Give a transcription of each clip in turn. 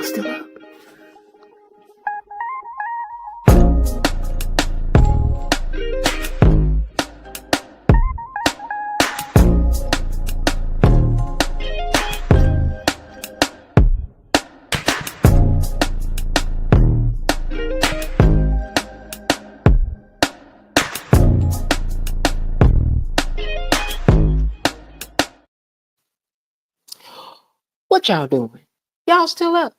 still up? What y'all doing? Y'all still up?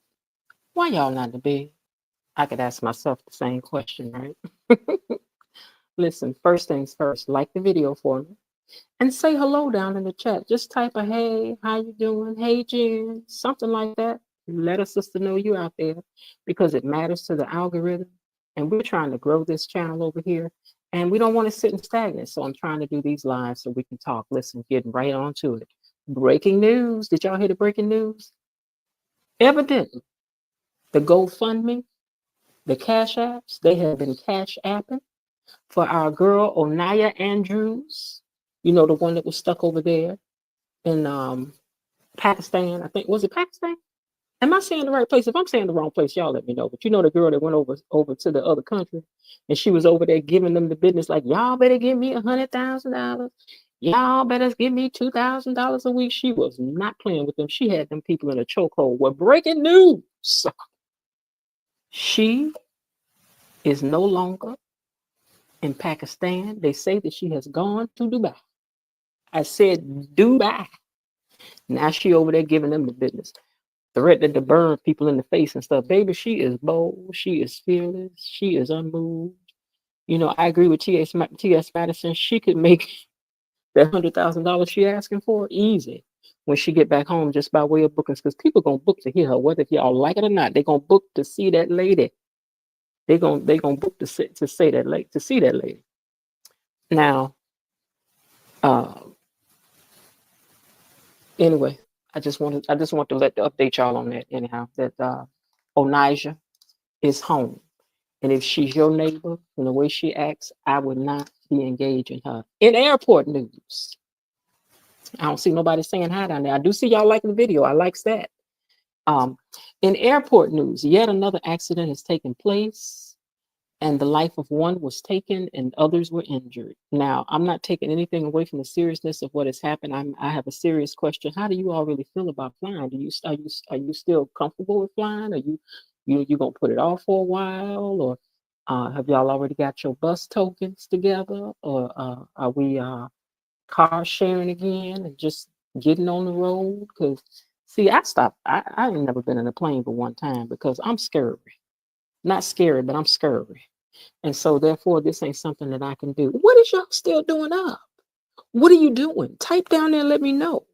Why y'all not in bed? I could ask myself the same question, right? Listen, first things first, like the video for me and say hello down in the chat. Just type a hey, how you doing? Hey, Jen, something like that. Let a sister know you out there because it matters to the algorithm. And we're trying to grow this channel over here. And we don't want to sit and stagnant. So I'm trying to do these lives so we can talk. Listen, getting right on to it. Breaking news. Did y'all hear the breaking news? Evidently, the GoFundMe, the Cash Apps, they have been cash apping for our girl Onaya Andrews. You know, the one that was stuck over there in Pakistan. I think, was it Pakistan? Am I saying the right place? If I'm saying the wrong place, y'all let me know. But you know the girl that went over to the other country, and she was over there giving them the business like, y'all better give me $100,000. Y'all better give me $2,000 a week. She was not playing with them. She had them people in a chokehold. Well, breaking news. She is no longer in Pakistan. They say that she has gone to Dubai. I said Dubai. Now she over there giving them the business. Threatening to burn people in the face and stuff. Baby, she is bold. She is fearless. She is unmoved. You know, I agree with T.S. Madison. She could make that $100,000 she asking for easy when she get back home just by way of bookings, because people gonna book to hear her, whether if y'all like it or not. They gonna book to see that lady. They gonna book to see that lady. Now, anyway, I just want to update y'all on that anyhow. That Onija is home. And if she's your neighbor, and the way she acts, I would not be engaging her. In airport news, I don't see nobody saying hi down there. I do see y'all liking the video. I likes that. In airport news, yet another accident has taken place, and the life of one was taken, and others were injured. Now, I'm not taking anything away from the seriousness of what has happened. I have a serious question. How do you all really feel about flying? Are you still comfortable with flying? Are you gonna put it off for a while, or have y'all already got your bus tokens together, or are we car sharing again and just getting on the road? Because see, I ain't never been in a plane but one time because I'm scary. Not scary, but I'm scary. And so therefore this ain't something that I can do. What is y'all still doing up? What are you doing? Type down there and let me know.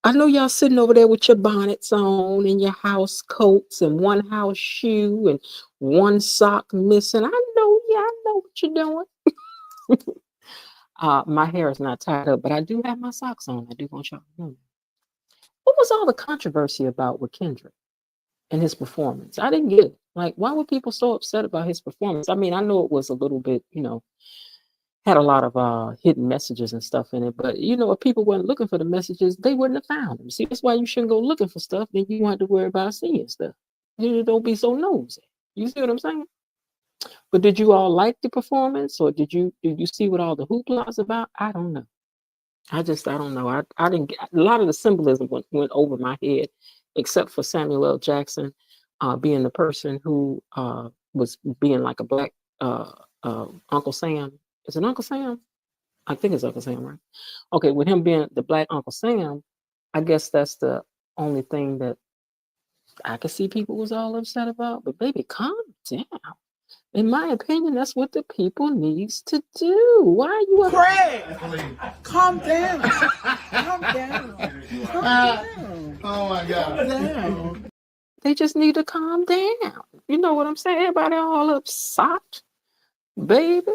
I know y'all sitting over there with your bonnets on and your house coats and one house shoe and one sock missing. I know what you're doing. My hair is not tied up, but I do have my socks on. I do want y'all to know. What was all the controversy about with Kendrick and his performance? I didn't get it. Like, why were people so upset about his performance? I mean, I know it was a little bit, had a lot of hidden messages and stuff in it, but if people weren't looking for the messages, they wouldn't have found them. See, that's why you shouldn't go looking for stuff. Then you won't have to worry about seeing stuff. You don't be so nosy. You see what I'm saying? But did you all like the performance, or did you see what all the hoopla is about? I don't know. I don't know. I didn't get a lot of the symbolism went over my head, except for Samuel L. Jackson being the person who was being like a black Uncle Sam. Is it Uncle Sam? I think it's Uncle Sam, right? Okay, with him being the black Uncle Sam, I guess that's the only thing that I could see people was all upset about. But baby, calm down. In my opinion, that's what the people needs to do. Why are you Craig? Calm down. Calm down. Calm down. Oh my God. Calm down. They just need to calm down. You know what I'm saying? Everybody all upset, baby.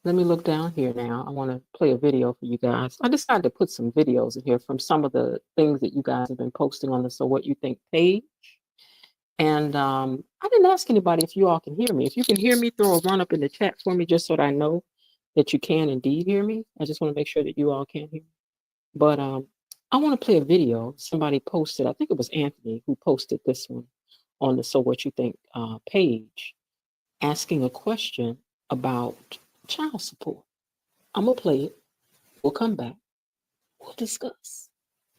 Let me look down here now. I want to play a video for you guys. I decided to put some videos in here from some of the things that you guys have been posting on the So What You Think page. And I didn't ask anybody if you all can hear me. If you can hear me, throw a run up in the chat for me just so that I know that you can indeed hear me. I just want to make sure that you all can hear me. But I want to play a video somebody posted. I think it was Anthony who posted this one on the So What You Think page, asking a question about child support. I'm going to play it. We'll come back. We'll discuss.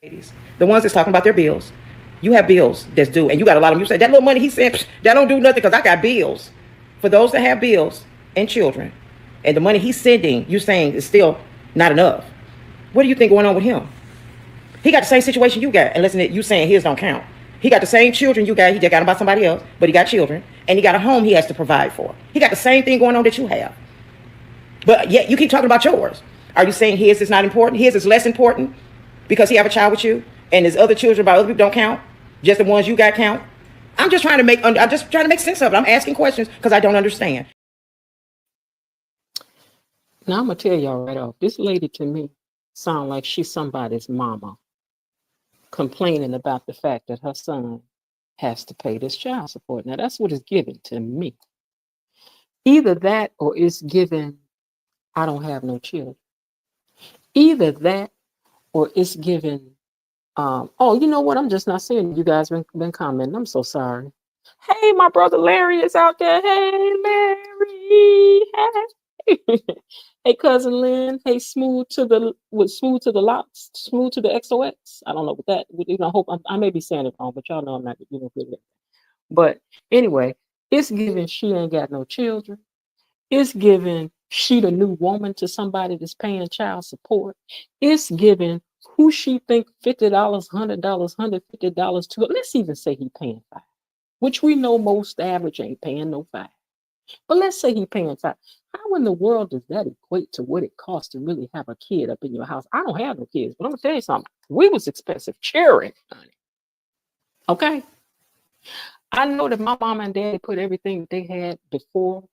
The ones that's talking about their bills. You have bills that's due, and you got a lot of them. You say that little money he sent, that don't do nothing because I got bills. For those that have bills and children, and the money he's sending, you saying is still not enough. What do you think going on with him? He got the same situation you got, and listen, you saying his don't count. He got the same children you got. He just got them by somebody else, but he got children, and he got a home he has to provide for. He got the same thing going on that you have. But yet you keep talking about yours. Are you saying his is not important? His is less important because he have a child with you, and his other children by other people don't count? Just the ones you got count? I'm just trying to make sense of it. I'm asking questions because I don't understand. Now I'm gonna tell y'all right off. This lady to me sound like she's somebody's mama, complaining about the fact that her son has to pay this child support. Now that's what is given to me. Either that or it's given, I don't have no children. Either that or it's given, oh, you know what? I'm just not seeing you guys been commenting. I'm so sorry. Hey, my brother Larry is out there. Hey, Larry. Hey. Hey, cousin Lynn. Hey, smooth to the locks, smooth to the XOX. I don't know what that. You know, hope I may be saying it wrong, but y'all know I'm not good at it. But anyway, it's given she ain't got no children. It's given she the new woman to somebody that's paying child support. It's given who she think $50, $100, $150 to. Let's even say he paying $5, which we know most average ain't paying no $5. But let's say he paying $5. How in the world does that equate to what it costs to really have a kid up in your house? I don't have no kids, but I'm gonna tell you something. We was expensive cheering, honey. Okay. I know that my mom and daddy put everything that they had before,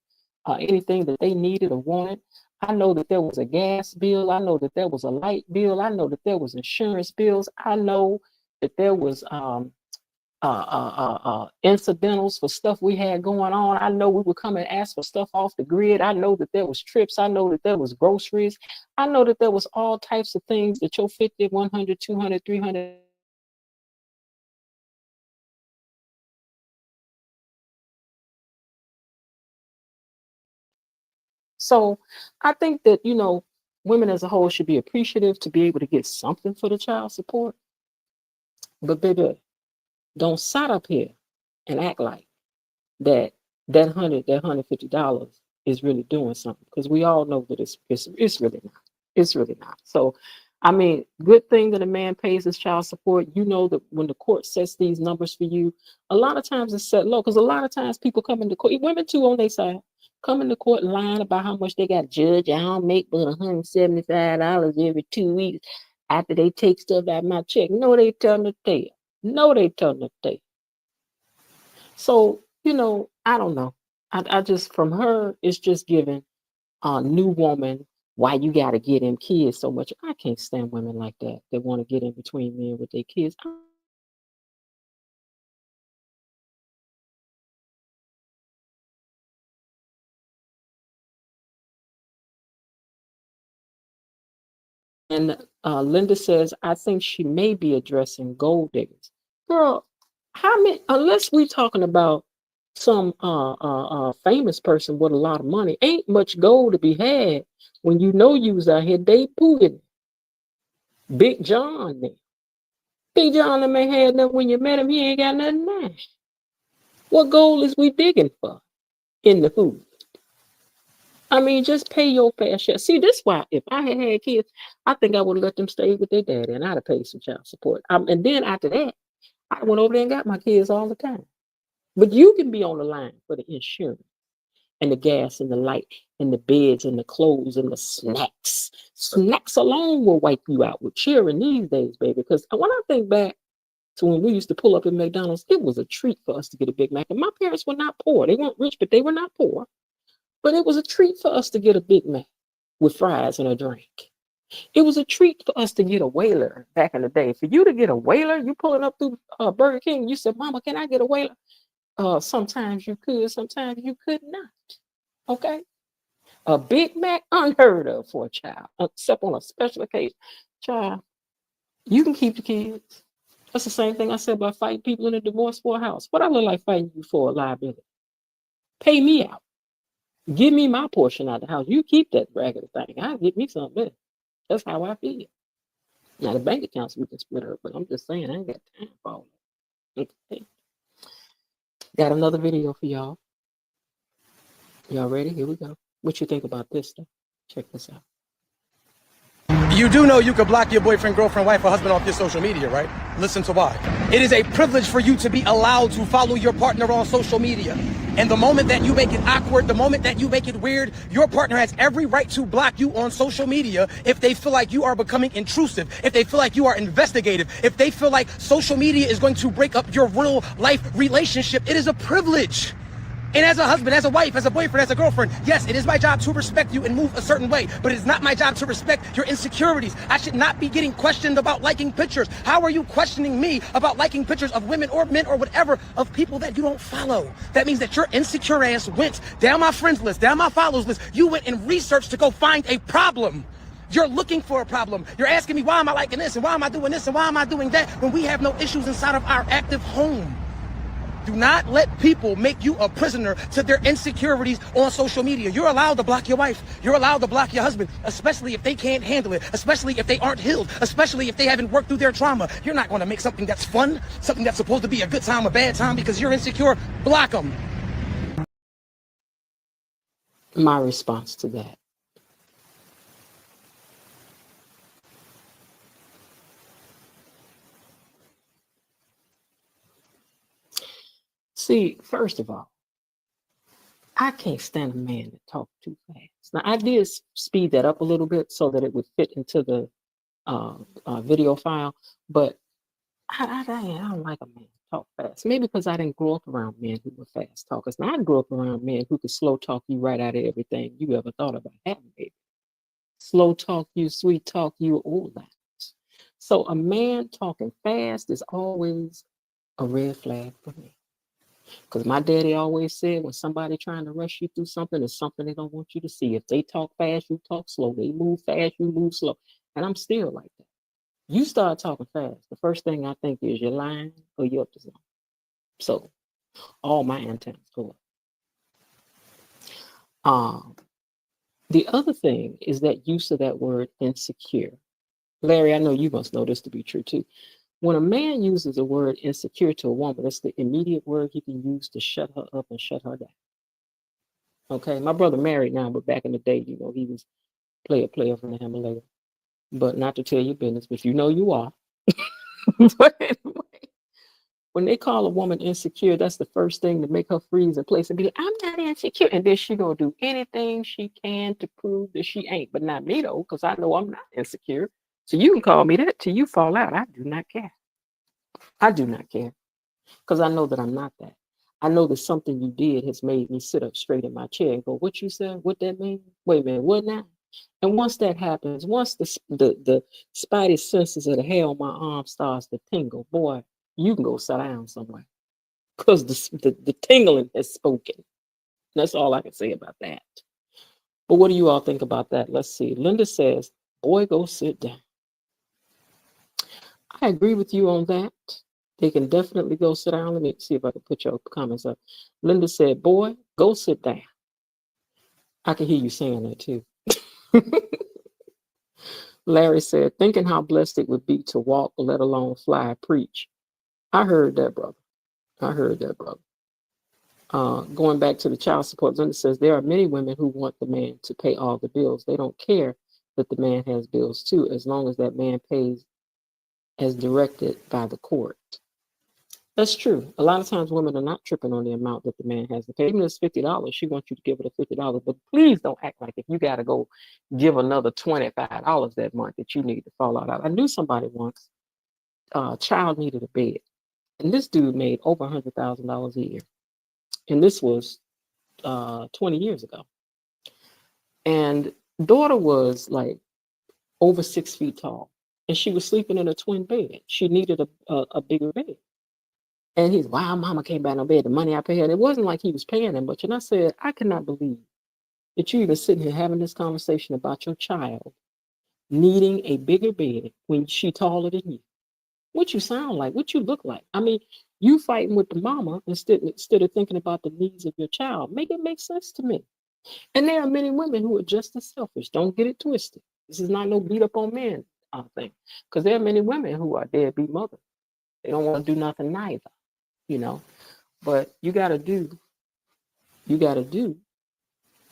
anything that they needed or wanted. I know that there was a gas bill. I know that there was a light bill. I know that there was insurance bills. I know that there was incidentals for stuff we had going on. I know we would come and ask for stuff off the grid. I know that there was trips. I know that there was groceries. I know that there was all types of things that your 50, 100, 200, 300. So I think that, you know, women as a whole should be appreciative to be able to get something for the child support. But baby, don't sit up here and act like that $150 is really doing something, because we all know that it's really not. It's really not. So I mean, good thing that a man pays his child support. You know that when the court sets these numbers for you, a lot of times it's set low, because a lot of times people come into court, women too on their side, come into court lying about how much they got. Judge, I don't make but $175 every 2 weeks after they take stuff out of my check. No, they telling the tale. No, they telling the tale. So, you know, I don't know. I just, from her, it's just giving a new woman why you got to get them kids so much. I can't stand women like that want to get in between men with their kids. And Linda says, I think she may be addressing gold diggers. Girl, how many, unless we talking about some famous person with a lot of money, ain't much gold to be had when you know you was out here day pooing. Big John there. Big John them ain't had nothing when you met him. He ain't got nothing now. What gold is we digging for in the hood? I mean, just pay your fair share. See, this why if I had had kids, I think I would have let them stay with their daddy, and I'd have paid some child support. And then after that, I went over there and got my kids all the time. But you can be on the line for the insurance and the gas and the light and the beds and the clothes and the snacks. Snacks alone will wipe you out with cheering these days, baby. Because when I think back to when we used to pull up at McDonald's, it was a treat for us to get a Big Mac. And my parents were not poor. They weren't rich, but they were not poor. But it was a treat for us to get a Big Mac with fries and a drink. It was a treat for us to get a Whaler back in the day. For you to get a Whaler, you pulling up through Burger King, you said, Mama, can I get a Whaler? Sometimes you could, sometimes you could not. Okay? A Big Mac, unheard of for a child, except on a special occasion. Child, You can keep the kids. That's the same thing I said about fighting people in a divorce for a house. What I look like fighting you for a liability? Pay me out. Give me my portion out of the house. You keep that raggedy thing. I'll get me something better. That's how I feel. Now the bank accounts we can split up, but I'm just saying I ain't got time for all that. Okay. Got another video for y'all. Y'all ready? Here we go. What you think about this stuff? Check this out. You do know you could block your boyfriend, girlfriend, wife, or husband off your social media, right? Listen to why. It is a privilege for you to be allowed to follow your partner on social media. And the moment that you make it awkward, the moment that you make it weird, your partner has every right to block you on social media if they feel like you are becoming intrusive, if they feel like you are investigative, if they feel like social media is going to break up your real life relationship. It is a privilege. And as a husband, as a wife, as a boyfriend, as a girlfriend, yes, it is my job to respect you and move a certain way, but it is not my job to respect your insecurities. I should not be getting questioned about liking pictures. How are you questioning me about liking pictures of women or men or whatever of people that you don't follow? That means that your insecure ass went down my friends list, down my follows list. You went and researched to go find a problem. You're looking for a problem. You're asking me, why am I liking this? And why am I doing this? And why am I doing that? When we have no issues inside of our active home. Do not let people make you a prisoner to their insecurities on social media. You're allowed to block your wife. You're allowed to block your husband, especially if they can't handle it, especially if they aren't healed, especially if they haven't worked through their trauma. You're not going to make something that's fun, something that's supposed to be a good time, a bad time, because you're insecure. Block them. My response to that. See, first of all, I can't stand a man that talk too fast. Now, I did speed that up a little bit so that it would fit into the video file, but I don't like a man that talk fast. Maybe because I didn't grow up around men who were fast talkers. Now, I grew up around men who could slow talk you right out of everything you ever thought about having, baby. Slow talk you, sweet talk you, all that. So a man talking fast is always a red flag for me. Because my daddy always said when somebody trying to rush you through something, it's something they don't want you to see. If they talk fast, you talk slow. They move fast, you move slow. And I'm still like that. You start talking fast, the first thing I think is you're lying or you're up to something. So all my antennas go up. The other thing is that use of that word insecure. Larry, I know you must know this to be true too. When a man uses the word insecure to a woman, that's the immediate word he can use to shut her up and shut her down. Okay, my brother married now, but back in the day, you know, he was player from the Himalaya. But not to tell your business, but you know you are. But anyway, when they call a woman insecure, that's the first thing to make her freeze in place and be like, I'm not insecure. And then she gonna do anything she can to prove that she ain't. But not me though, because I know I'm not insecure. So you can call me that till you fall out. I do not care. I do not care. Because I know that I'm not that. I know that something you did has made me sit up straight in my chair and go, what you said? What that mean? Wait a minute, what now? And once that happens, once the spidey senses of the hair on my arm starts to tingle, boy, you can go sit down somewhere. Because the tingling has spoken. That's all I can say about that. But what do you all think about that? Let's see. Linda says, boy, go sit down. I agree with you on that. They can definitely go sit down. Let me see if I can put your comments up. Linda said, boy, go sit down. I can hear you saying that too. Larry said, thinking how blessed it would be to walk, let alone fly, preach. I heard that, brother. I heard that, brother. Going back to the child support, Linda says, there are many women who want the man to pay all the bills. They don't care that the man has bills too, as long as that man pays as directed by the court. That's true. A lot of times women are not tripping on the amount that the man has to pay. Even if it's $50, she wants you to give her the $50. But please don't act like if you got to go give another $25 that month that you need to fall out. I knew somebody once, child needed a bed. And this dude made over $100,000 a year. And this was 20 years ago. And daughter was like over 6 feet tall. And she was sleeping in a twin bed. She needed a bigger bed. And he's, wow, mama can't buy no bed. The money I pay her. And it wasn't like he was paying them much. And I said, I cannot believe that you even sitting here having this conversation about your child needing a bigger bed when she taller than you? What you sound like? What you look like? I mean, you fighting with the mama instead of thinking about the needs of your child. Make it make sense to me. And there are many women who are just as selfish. Don't get it twisted. This is not no beat up on men thing, because there are many women who are deadbeat mothers. They don't want to do nothing neither, you know. But you got to do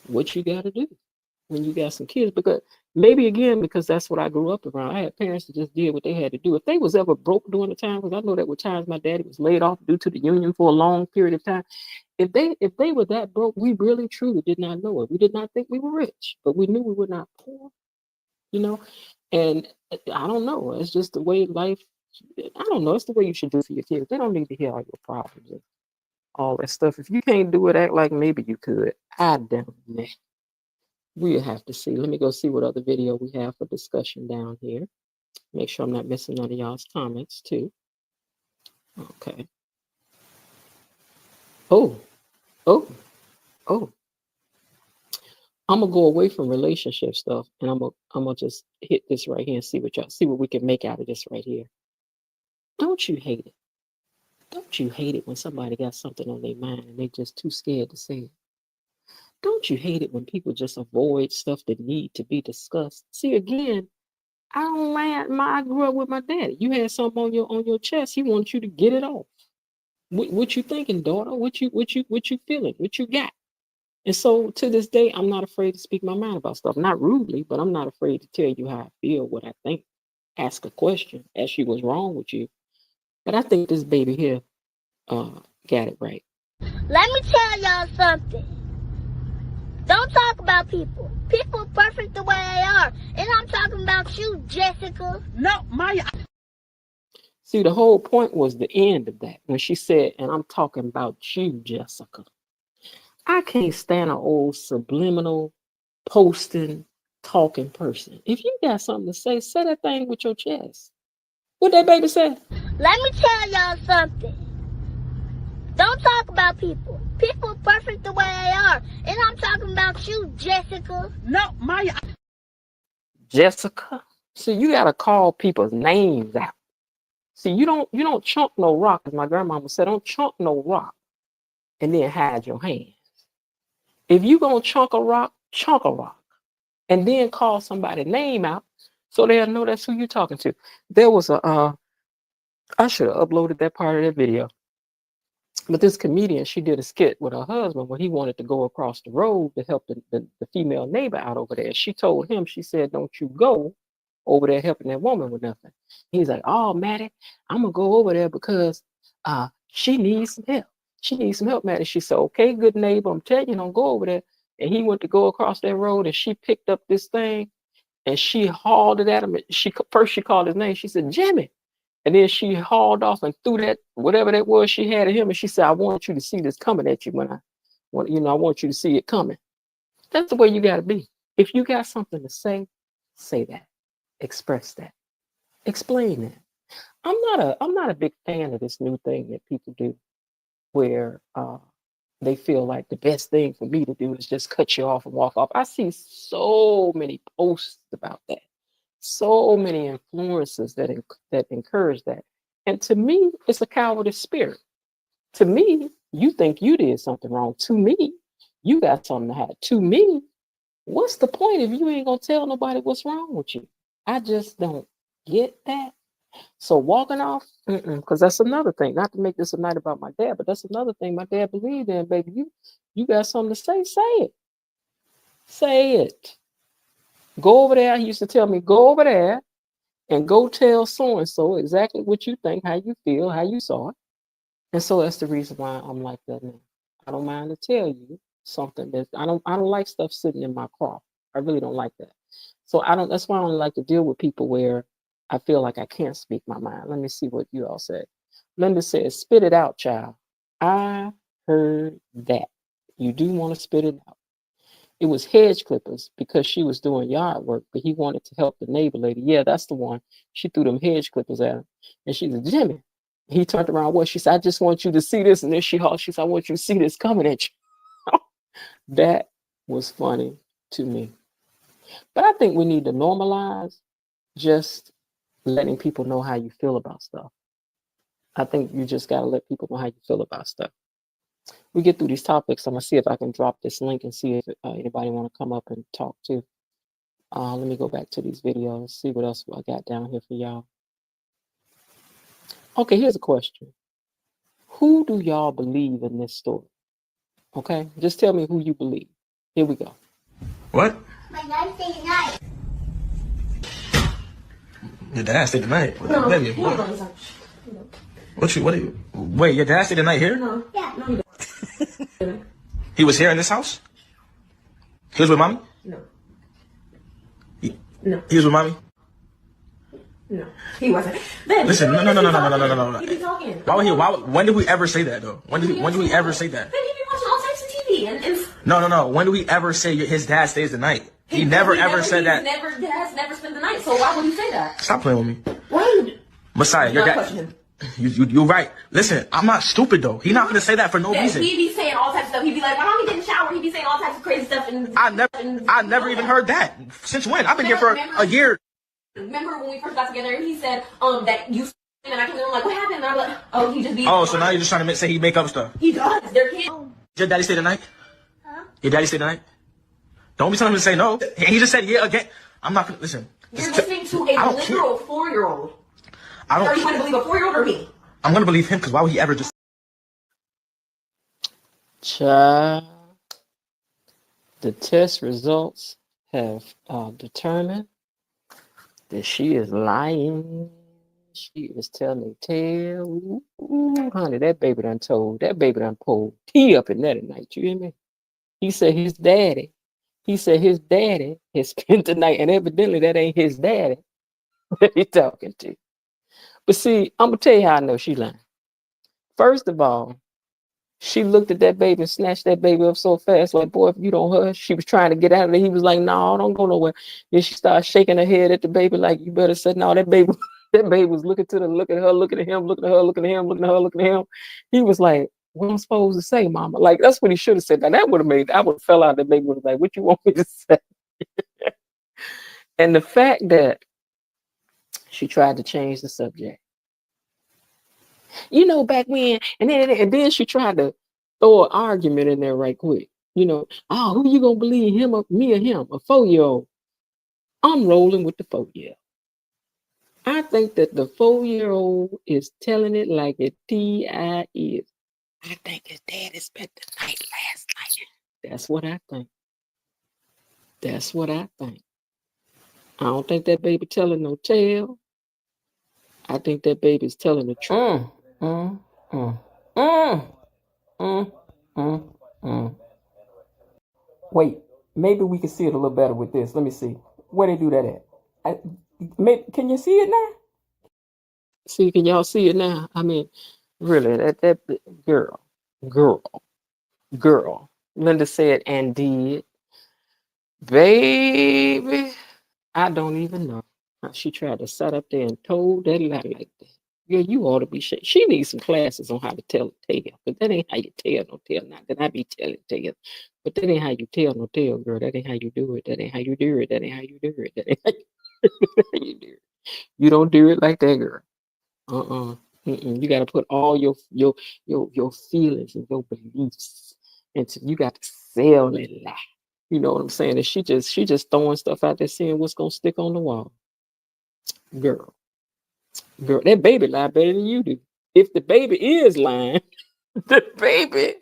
what you got to do when you got some kids, because maybe again, because that's what I grew up around. I had parents that just did what they had to do. If they was ever broke during the time, because I know that were times my daddy was laid off due to the union for a long period of time. If they were that broke, we really truly did not know it. We did not think we were rich, but we knew we were not poor, you know. And I don't know. It's just the way life. I don't know. It's the way you should do for your kids. They don't need to hear all your problems and all that stuff. If you can't do it, act like maybe you could. I don't know. We'll have to see. Let me go see what other video we have for discussion down here. Make sure I'm not missing none of y'all's comments too. Okay. Oh, oh, oh. I'm gonna go away from relationship stuff, and I'm gonna just hit this right here and see what we can make out of this right here. Don't you hate it? Don't you hate it when somebody got something on their mind and they just too scared to say it? Don't you hate it when people just avoid stuff that need to be discussed? See, again, I don't like I grew up with my daddy. You had something on your chest, he wants you to get it off. What you thinking, daughter? What you feeling? What you got? And so to this day, I'm not afraid to speak my mind about stuff. Not rudely, but I'm not afraid to tell you how I feel, what I think. Ask a question, ask you what's wrong with you. But I think this baby here got it right. Let me tell y'all something. Don't talk about people. People perfect the way they are. And I'm talking about you, Jessica. No, Maya. See, the whole point was the end of that. When she said, and I'm talking about you, Jessica. I can't stand an old subliminal, posting, talking person. If you got something to say that thing with your chest. What that baby say? Let me tell y'all something. Don't talk about people. People perfect the way they are. And I'm talking about you, Jessica. No, Maya. Jessica. See, you gotta call people's names out. See, you don't chunk no rock, as my grandmama said, don't chunk no rock and then hide your hands. If you gonna chunk a rock, and then call somebody's name out so they'll know that's who you're talking to. There was I should have uploaded that part of that video. But this comedian, she did a skit with her husband when he wanted to go across the road to help the female neighbor out over there. She told him, she said, don't you go over there helping that woman with nothing. He's like, oh, Maddie, I'm going to go over there because she needs some help. She needs some help, Maddie. She said, okay, good neighbor, I'm telling you, don't go over there. And he went to go across that road, and she picked up this thing and she hauled it at him. She called his name. She said, Jimmy. And then she hauled off and threw that, whatever that was she had at him. And she said, I want you to see this coming at you I want you to see it coming. That's the way you got to be. If you got something to say that. Express that. Explain that. I'm not a big fan of this new thing that people do where they feel like the best thing for me to do is just cut you off and walk off. I see so many posts about that. So many influences that encourage that. And to me, it's a cowardice spirit. To me, you think you did something wrong. To me, you got something to hide. To me, what's the point if you ain't gonna tell nobody what's wrong with you? I just don't get that. So walking off, because that's another thing. Not to make this a night about my dad, but that's another thing my dad believed in, baby. You got something to say it. Say it. Go over there. He used to tell me, go over there and go tell so-and-so exactly what you think, how you feel, how you saw it. And so that's the reason why I'm like that now. I don't mind to tell you something that I don't like stuff sitting in my craw. I really don't like that. So that's why I don't like to deal with people where I feel like I can't speak my mind. Let me see what you all said. Linda says, spit it out, child. I heard that. You do want to spit it out. It was hedge clippers because she was doing yard work, but he wanted to help the neighbor lady. Yeah, that's the one. She threw them hedge clippers at him. And she said, Jimmy. He turned around. What? She said, I just want you to see this. And then she said, I want you to see this coming at you. That was funny to me. But I think we need to normalize just letting people know how you feel about stuff. I think you just got to let people know how you feel about stuff. We get through these topics. I'm going to see if I can drop this link and see if anybody want to come up and talk too. Let me go back to these videos, see what else I got down here for y'all. Okay, here's a question. Who do y'all believe in this story? Okay, just tell me who you believe. Here we go. What? My dad stayed the night. Your dad stayed the night? No, Baby, he what? was on his own. What are you? Wait, your dad stayed the night here? No. Yeah. No, he didn't. He was here in this house? He was with mommy? No. He No. was with mommy? No. He wasn't. Babe, Listen, no. He be talking. Why would he? When did we ever say that though? When did we ever say that? Babe, he be watching all types of TV and No. When did we ever say his dad stays the night? He never ever said that. Has never spent the night. So why would he say that? Stop playing with me, Why you? Messiah. Your Not dad. question him. You're right. Listen, I'm not stupid though. He's not gonna say that for no reason. He be saying all types of stuff. He be like, "My mommy didn't shower." He be saying all types of crazy stuff. And I never even heard that. Since when? I've been here for a year. Remember when we first got together? He said that you and I came in. I'm like, "What happened?" And I'm like, "Oh, he just be." Oh, so now you're just trying to say he make up stuff. He does. They're kids. Your daddy stay the night? Huh? Your daddy stay the night? Don't be telling him to say no. He just said yeah again. I'm not gonna listen. You're listening to a I don't care. literal 4-year-old. I Are you don't. going to believe a 4-year-old or me? I'm gonna believe him because why would he ever just? Child, the test results have determined that she is lying. She is telling a tale. Ooh, honey, that baby done pulled tea up in there tonight. You hear me? He said his daddy has spent the night, and evidently that ain't his daddy that he talking to. But see, I'm gonna tell you how I know she lying. First of all, she looked at that baby and snatched that baby up so fast, like, boy, if you don't hush. She was trying to get out of there. He was like, no, don't go nowhere. Then she started shaking her head at the baby, like, you better sit. No, that baby was looking at her, looking at him, looking at her, looking at him, looking at her, looking at him. He was like, what am I supposed to say, mama? Like, that's what he should have said. Now that would have I would have fell out. The baby would have like, what you want me to say? And the fact that she tried to change the subject. You know, back when, and then she tried to throw an argument in there right quick. You know, oh, who you gonna believe, him or me or him? A 4-year-old. I'm rolling with the 4-year-old. I think that the 4-year-old is telling it like it T.I. is. I think his daddy spent the night last night. That's what I think. That's what I think. I don't think that baby telling no tale. I think that baby's telling the truth. Wait, maybe we can see it a little better with this. Let me see. Where they do that at? Can you see it now? See, can y'all see it now? I mean, really, that girl. Linda said and did. Baby, I don't even know how she tried to sit up there and told that lie like that. Yeah, you ought to be shit. She needs some classes on how to tell a tale. But that ain't how you tell no tale. Not that I be telling tales. But that ain't how you tell no tale, girl. That ain't how you do it. That ain't how you do it. That ain't how you do it. That ain't how you do it. You don't do it like that, girl. You got to put all your feelings and your beliefs into. You got to sell that lie. You know what I'm saying? And she just throwing stuff out there, seeing what's gonna stick on the wall. Girl, that baby lie better than you do. If the baby is lying, the baby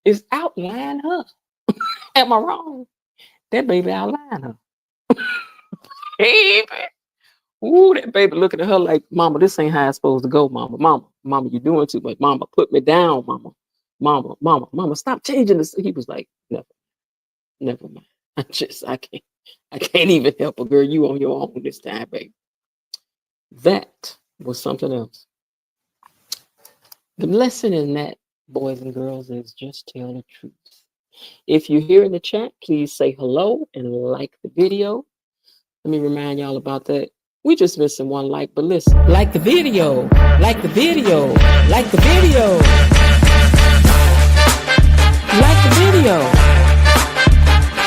is outlying her. Am I wrong? That baby outlying her. Baby. Ooh, that baby looking at her like, mama, this ain't how it's supposed to go, mama, you doing too much. Mama, put me down, mama, stop changing this. He was like, never mind. I can't even help a girl. You on your own this time, baby. That was something else. The lesson in that, boys and girls, is just tell the truth. If you're here in the chat, please say hello and like the video. Let me remind y'all about that. We just missing one like, but listen. Like the video. Like the video. Like the video. Like the video.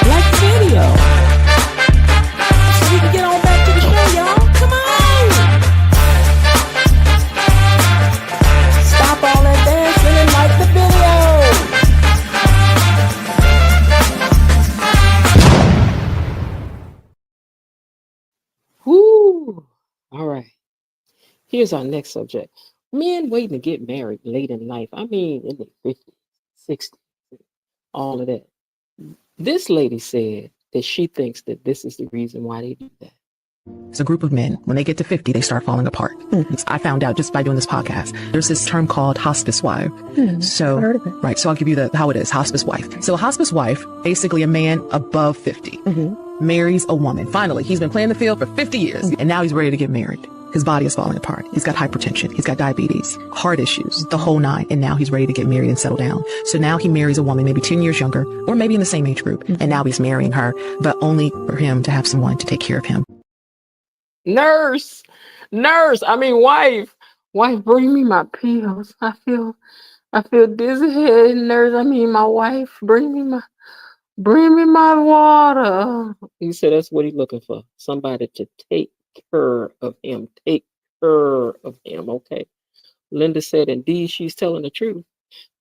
Like the video. So we can get on back All right. Here's our next subject. Men waiting to get married late in life. I mean, in the 50s, 60s, all of that. This lady said that she thinks that this is the reason why they do that. It's a group of men. When they get to 50, they start falling apart. I found out just by doing this podcast. There's this term called hospice wife. So, right. So I'll give you how it is. Hospice wife. So a hospice wife, basically a man above 50, marries a woman. Finally, he's been playing the field for 50 years and now he's ready to get married. His body is falling apart. He's got hypertension. He's got diabetes, heart issues, the whole nine. And now he's ready to get married and settle down. So now he marries a woman, maybe 10 years younger, or maybe in the same age group. And now he's marrying her, but only for him to have someone to take care of him. Nurse, wife, bring me my pills. I feel dizzy head, nurse. My wife, bring me my water. He said that's what he's looking for. Somebody to take care of him. Take care of him. Okay. Linda said, indeed, she's telling the truth.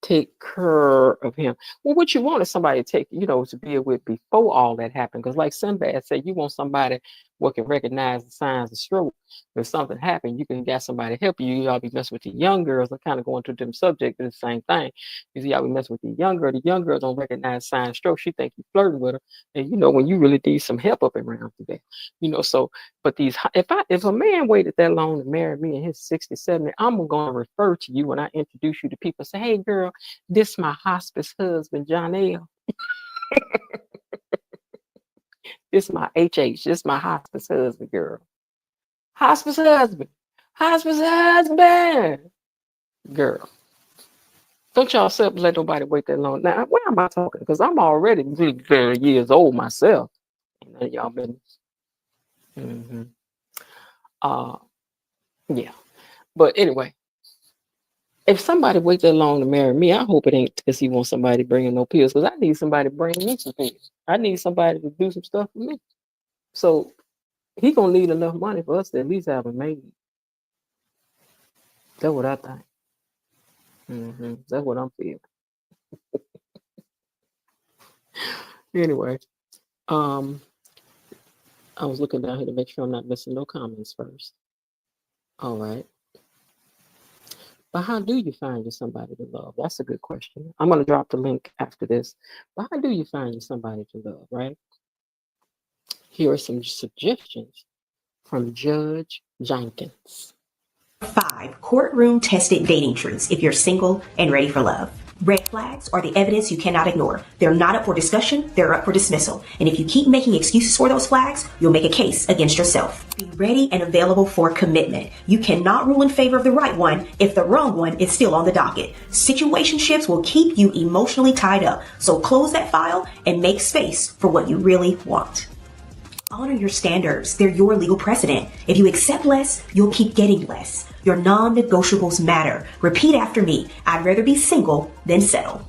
Take care of him. Well, what you want is somebody to take, to be with before all that happened. Because like Sinbad said, you want somebody who can recognize the signs of stroke. If something happened, you can get somebody to help you. Y'all be messing with the young girls. I'm kind of going to them subject, but it's the same thing. You see, y'all be messing with the young girls don't recognize signs of stroke. She think you flirting with her. And when you really need some help up around today. So but if a man waited that long to marry me in his 60, 70, I'm gonna refer to you when I introduce you to people. Say, hey girl, this my hospice husband, John L. This my HH. This my hospice husband, girl. Hospice husband. Girl. Don't y'all self let nobody wait that long. Now, why am I talking? Because I'm already very years old myself. None of y'all been. Yeah. But anyway, if somebody waits that long to marry me, I hope it ain't because he wants somebody bringing no pills. Because I need somebody to bring me some pills. I need somebody to do some stuff for me. So he gonna need enough money for us to at least have a maid. That's what I think. That's what I'm feeling. Anyway, I was looking down here to make sure I'm not missing no comments first. All right. But how do you find you somebody to love? That's a good question. I'm going to drop the link after this. But how do you find you somebody to love, right? Here are some suggestions from Judge Jenkins. 5 courtroom-tested dating truths if you're single and ready for love. Red flags are the evidence you cannot ignore. They're not up for discussion, they're up for dismissal. And if you keep making excuses for those flags, you'll make a case against yourself. Be ready and available for commitment. You cannot rule in favor of the right one if the wrong one is still on the docket. Situationships will keep you emotionally tied up. So close that file and make space for what you really want. Honor your standards. They're your legal precedent. If you accept less, you'll keep getting less. Your non-negotiables matter. Repeat after me. I'd rather be single than settle.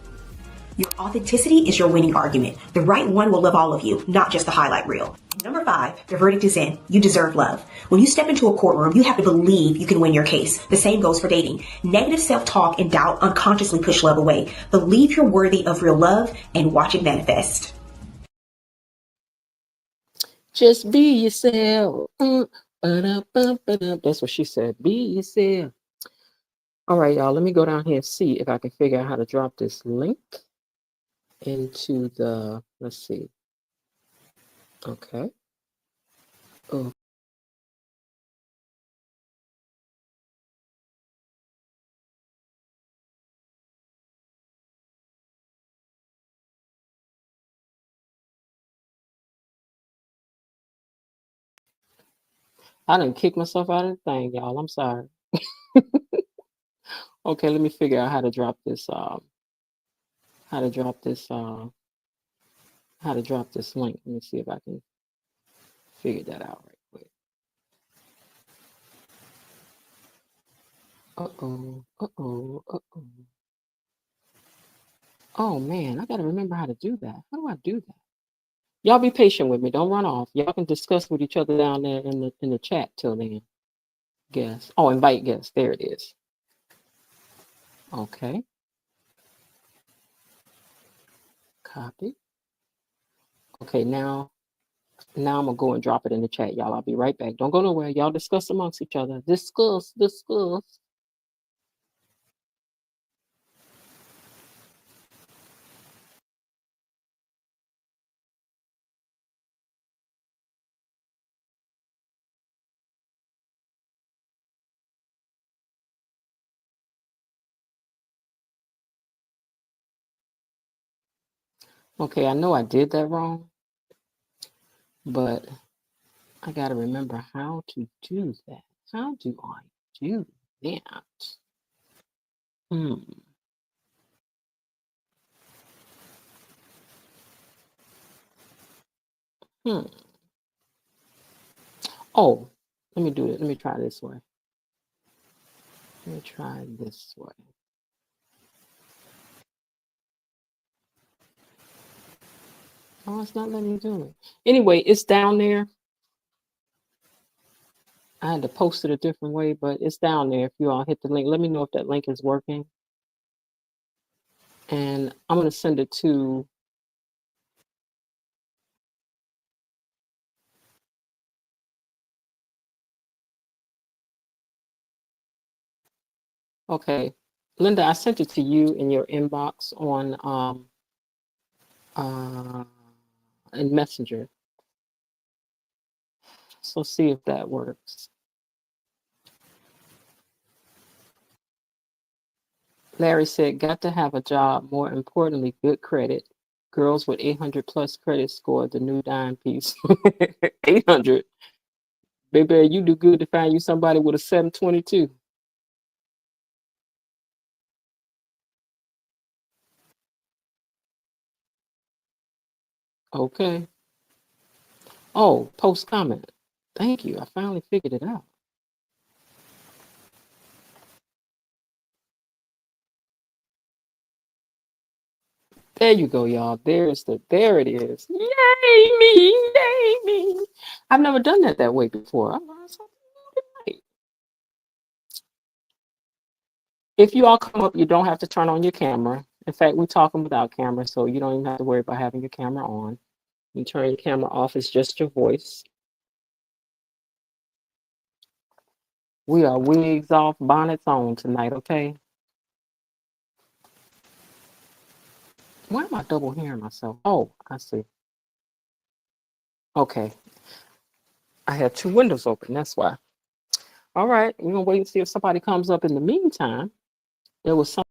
Your authenticity is your winning argument. The right one will love all of you, not just the highlight reel. Number 5, the verdict is in. You deserve love. When you step into a courtroom, you have to believe you can win your case. The same goes for dating. Negative self-talk and doubt unconsciously push love away. Believe you're worthy of real love and watch it manifest. Just be yourself. That's what she said. Be yourself. All right, y'all. Let me go down here and see if I can figure out how to drop this link into the. Let's see. Okay. Oh. I done kicked myself out of the thing, y'all. I'm sorry. Okay, let me figure out how to drop this. How to drop this link. Let me see if I can figure that out right quick. Oh man, I gotta remember how to do that. How do I do that? Y'all be patient with me. Don't run off. Y'all can discuss with each other down there in the chat till then. Guests. Oh, invite guests. There it is. Okay. Copy. Okay, now Now I'm gonna go and drop it in the chat, y'all. I'll be right back. Don't go nowhere. Y'all discuss amongst each other. Discuss. Okay, I know I did that wrong, but I gotta remember how to do that. How do I do that? Hmm. Hmm. Oh, let me do it. Let me try this way. Let me try this way. Oh, it's not letting me do it. Anyway, it's down there. I had to post it a different way, but it's down there. If you all hit the link, let me know if that link is working. And I'm going to send it to, okay, Linda, I sent it to you in your inbox on in Messenger. So see if that works. Larry said, got to have a job. More importantly, good credit. Girls with 800 plus credit score, the new dime piece. 800. Baby, you do good to find you somebody with a 722. Okay. Oh, post comment. Thank you. I finally figured it out. There you go, y'all. There it is. Yay me, yay me. I've never done that way before. I learned something new tonight. If you all come up, you don't have to turn on your camera. In fact, we're talking without camera, so you don't even have to worry about having your camera on. You turn your camera off, it's just your voice. We are wigs off, bonnets on tonight, okay? Why am I double hearing myself? Oh, I see. Okay. I have two windows open, that's why. All right, we're gonna wait and see if somebody comes up in the meantime. There was some.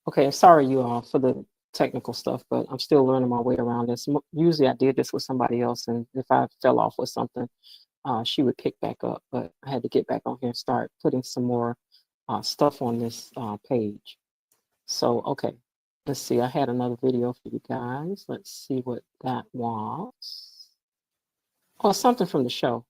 Okay, sorry you all for the technical stuff, but I'm still learning my way around this. Usually I did this with somebody else, and if I fell off with something, she would pick back up, but I had to get back on here and start putting some more stuff on this page. So, okay, let's see. I had another video for you guys. Let's see what that was. Oh, something from the show.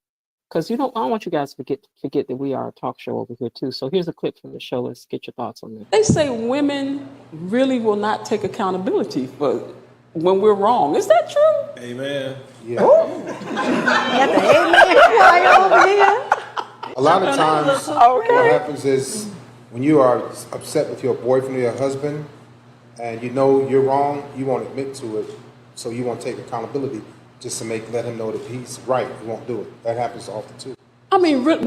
Because I don't want you guys to forget that we are a talk show over here too. So here's a clip from the show. Let's get your thoughts on this. They say women really will not take accountability for when we're wrong. Is that true? Amen. Yeah. Got the amen choir over here. A lot of times, what happens is when you are upset with your boyfriend or your husband, and you know you're wrong, you won't admit to it, so you won't take accountability just to let him know that he's right. You won't do it. That happens often too. I mean, really.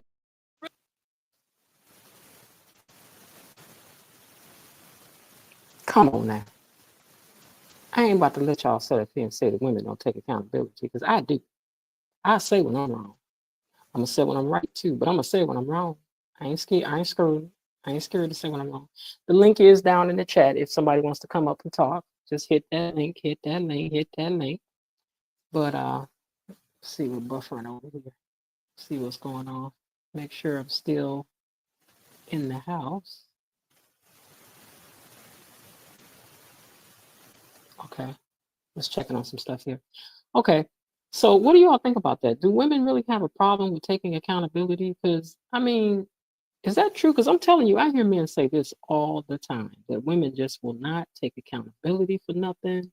Come on now. I ain't about to let y'all sit up here and say that women don't take accountability, because I do. I say when I'm wrong. I'm gonna say when I'm right too, but I'm gonna say when I'm wrong. I ain't scared. I ain't scared. I ain't scared to say when I'm wrong. The link is down in the chat. If somebody wants to come up and talk, just hit that link, hit that link, hit that link. But see we're buffering over here. See what's going on. Make sure I'm still in the house. Okay. Let's check on some stuff here. Okay. So what do you all think about that? Do women really have a problem with taking accountability? Because I mean, is that true? Because I'm telling you, I hear men say this all the time, that women just will not take accountability for nothing.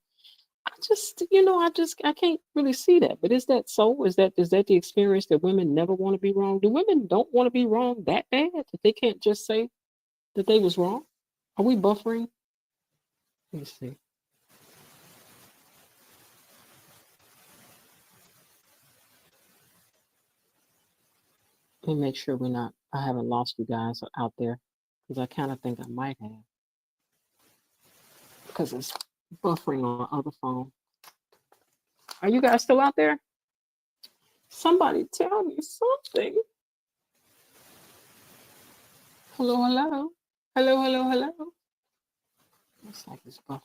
I can't really see that. But is that so? Is that the experience that women never want to be wrong? Do women don't want to be wrong that bad that they can't just say that they was wrong? Are we buffering? Let me see. Let me make sure I haven't lost you guys out there because I kind of think I might have because it's buffering on my other phone. Are you guys still out there? Somebody tell me something. Hello, hello. Hello, hello, hello. Looks like it's buffering.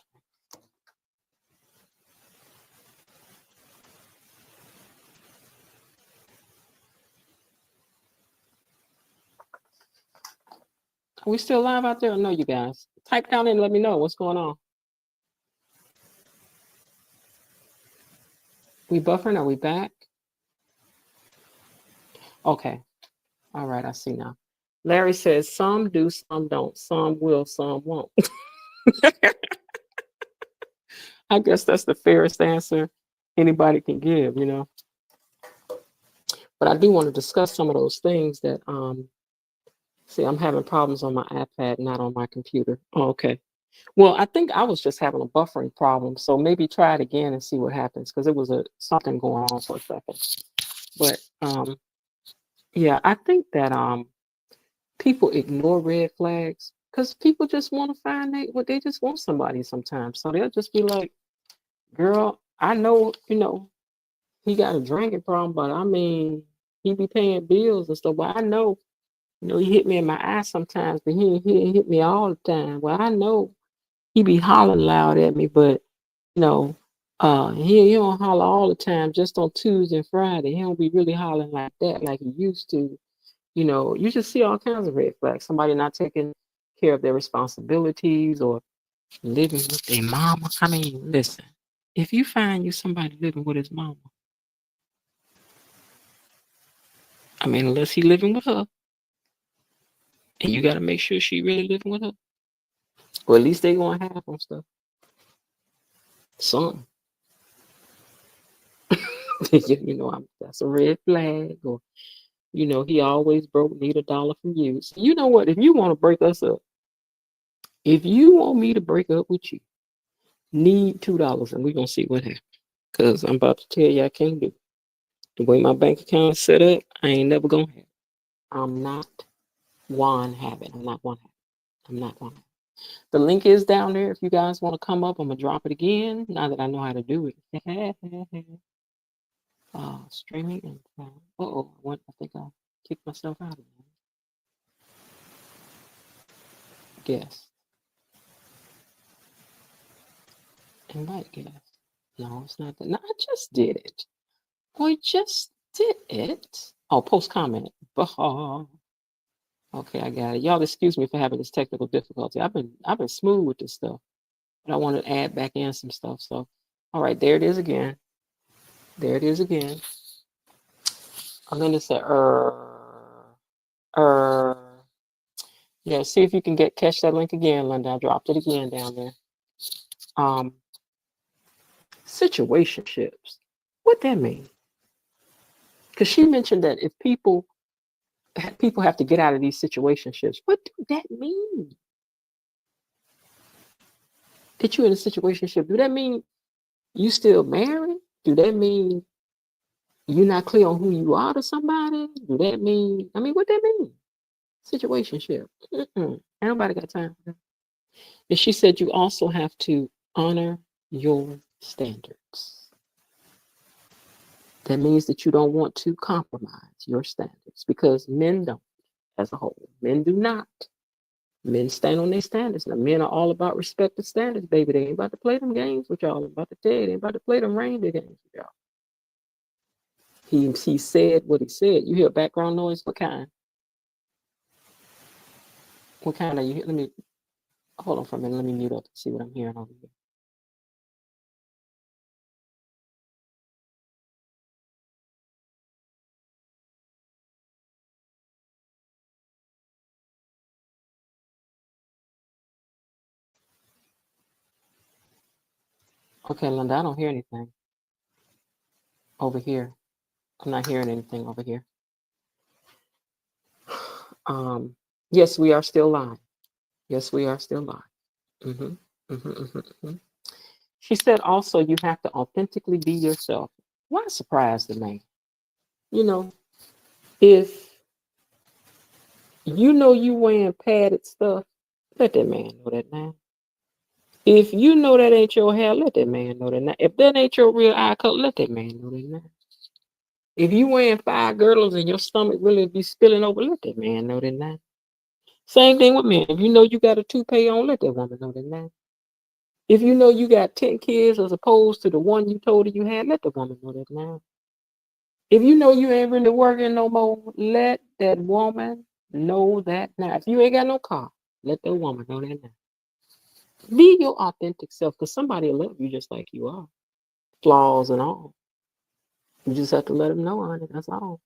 Are we still live out there or no, you guys? Type down and let me know what's going on. We buffering? Are we back? Okay. All right, I see now. Larry says some do, some don't. Some will, some won't. I guess that's the fairest answer anybody can give, But I do want to discuss some of those things that see, I'm having problems on my iPad, not on my computer. Oh, okay. Well, I think I was just having a buffering problem. So maybe try it again and see what happens because it was something going on for a second. But yeah, I think that people ignore red flags because people just want to find they just want somebody sometimes. So they'll just be like, girl, I know, he got a drinking problem, but I mean, he be paying bills and stuff. But I know, he hit me in my eye sometimes, but he hit me all the time. Well, I know he be hollering loud at me, but he don't holler all the time, just on Tuesday and Friday. He don't be really hollering like that, like he used to. You just see all kinds of red flags. Somebody not taking care of their responsibilities or living with their mama. I mean, listen, if you find you somebody living with his mama, I mean, unless he living with her, and you got to make sure she really living with her, or at least they gonna have some stuff. Some, that's a red flag. Or he always broke, need $1 from you. So you know what? If you want to break us up, if you want me to break up with you, need $2, and we're gonna see what happens. Cause I'm about to tell you, I can't do it. The way my bank account is set up, I ain't never gonna have it. I'm not one habit. I'm not one habit. I'm not one habit. The link is down there. If you guys want to come up, I'm gonna drop it again. Now that I know how to do it. Streaming and I think I kicked myself out of it. Guess. Invite guest. No, it's not that. No, I just did it. We just did it. Oh, post comment. Okay, I got it. Y'all excuse me for having this technical difficulty. I've been smooth with this stuff, but I want to add back in some stuff. So, all right, there it is again. There it is again. I'm gonna say yeah. See if you can catch that link again, Linda. I dropped it again down there. Situationships. What that mean? Because she mentioned that if people have to get out of these situationships. What do that mean? That you in a situationship? Do that mean you still married? Do that mean you're not clear on who you are to somebody? Do that mean? I mean, what that mean? Situationship. Ain't nobody got time for that. And she said you also have to honor your standards. That means that you don't want to compromise your standards because men don't, as a whole. Men do not. Men stand on their standards. Now, men are all about respected standards, baby. They ain't about to play them games with y'all. I'm about to tell you, they ain't about to play them reindeer games with y'all. He said what he said. You hear background noise? What kind? What kind are you? Let me hold on for a minute. Let me mute up and see what I'm hearing over here. Okay, Linda, I don't hear anything over here. I'm not hearing anything over here. Yes, we are still live. Yes, we are still live. She said also you have to authentically be yourself. Why surprise the man? You know, if you know you wearing padded stuff, let that man know that now. If you know that ain't your hair, let that man know that now. If that ain't your real eye color, let that man know that now. If you wearing 5 girdles and your stomach really be spilling over, let that man know that now. Same thing with men. If you know you got a toupee on, let that woman know that now. If you know you got 10 kids as opposed to the one you told her you had, let the woman know that now. If you know you ain't really working no more, let that woman know that now. If you ain't got no car, let that woman know that now. Be your authentic self, because somebody will love you just like you are, flaws and all. You just have to let them know, honey. That's all.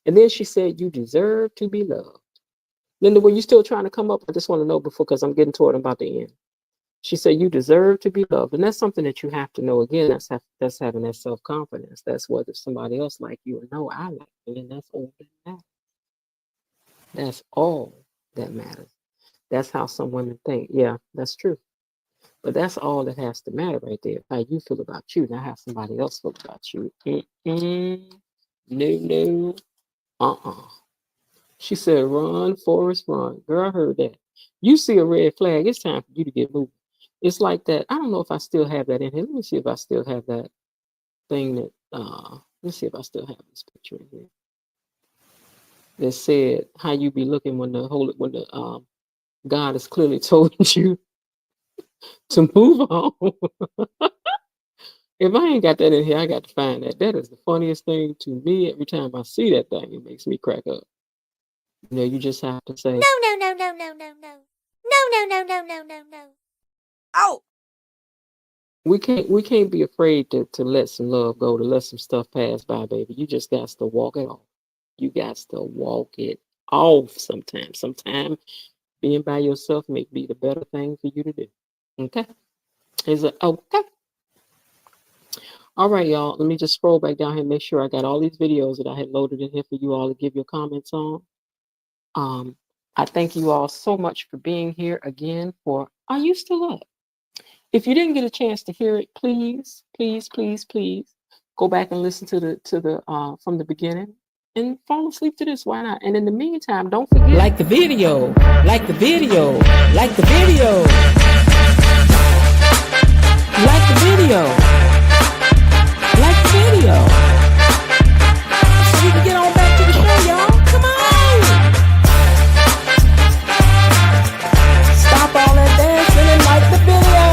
And then she said, you deserve to be loved. Linda, were you still trying to come up? I just want to know before, because I'm getting toward about the end. She said, you deserve to be loved. And that's something that you have to know. Again, that's having that self-confidence. That's whether somebody else like you or no, I like you. And that's all that matters. That's all that matters. That's how some women think. Yeah, that's true. But that's all that has to matter right there. How you feel about you, not how somebody else feels about you. No. She said, run, Forrest, run. Girl, I heard that. You see a red flag, it's time for you to get moving. It's like that. I don't know if I still have that in here. Let me see if I still have that thing that, let's see if I still have this picture in here. That said, how you be looking when the God has clearly told you to move on. If I ain't got that in here, I got to find that. That is the funniest thing to me. Every time I see that thing, it makes me crack up. You know, you just have to say, No. Oh! we can't be afraid to let some love go, to let some stuff pass by, baby. You just got to walk it off. You got to walk it off sometimes. Sometimes being by yourself may be the better thing for you to do. Okay? Is it okay? All right, y'all. Let me just scroll back down here and make sure I got all these videos that I had loaded in here for you all to give your comments on. I thank you all so much for being here again. Are you still up? If you didn't get a chance to hear it, please go back and listen to the from the beginning and fall asleep to this. Why not? And in the meantime, don't forget, Like the video, like the video, like the video, like the video, like the video. So we can get on back to the show, y'all. Come on. Stop all that dancing and like the video.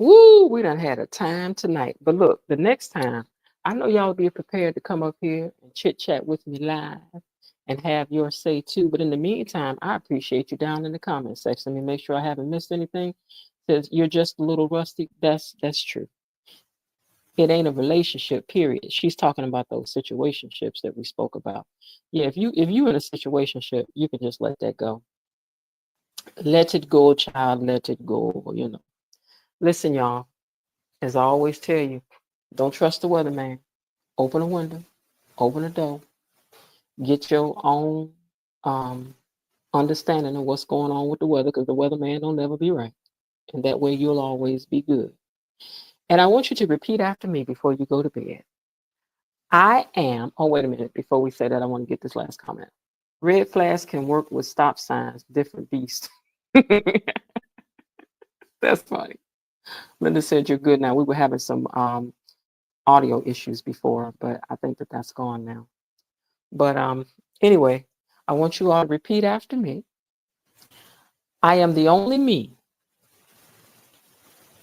woo, we done had a time tonight. But look, the next time, I know y'all be prepared to come up here and chit chat with me live and have your say too. But in the meantime, I appreciate you down in the comment section. Let me make sure I haven't missed anything. Says you're just a little rusty. That's true. It ain't a relationship, period. She's talking about those situationships that we spoke about. Yeah, if you in a situationship, you can just let that go. Let it go, child. Let it go. You know. Listen, y'all. As I always tell you, don't trust the weatherman. Open a window, open a door, get your own understanding of what's going on with the weather, because the weatherman don't never be right. And that way you'll always be good. And I want you to repeat after me before you go to bed. I am, oh, wait a minute. Before we say that, I want to get this last comment. Red flags can work with stop signs, different beasts. That's funny. Linda said you're good now. We were having some audio issues before, but I think that's gone now. But anyway, I want you all to repeat after me. I am the only me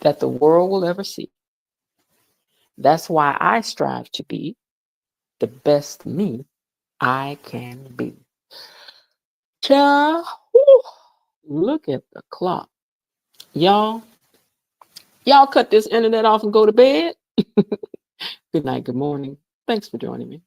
that the world will ever see. That's why I strive to be the best me I can be. Child, look at the clock. Y'all cut this internet off and go to bed. Good night, good morning. Thanks for joining me.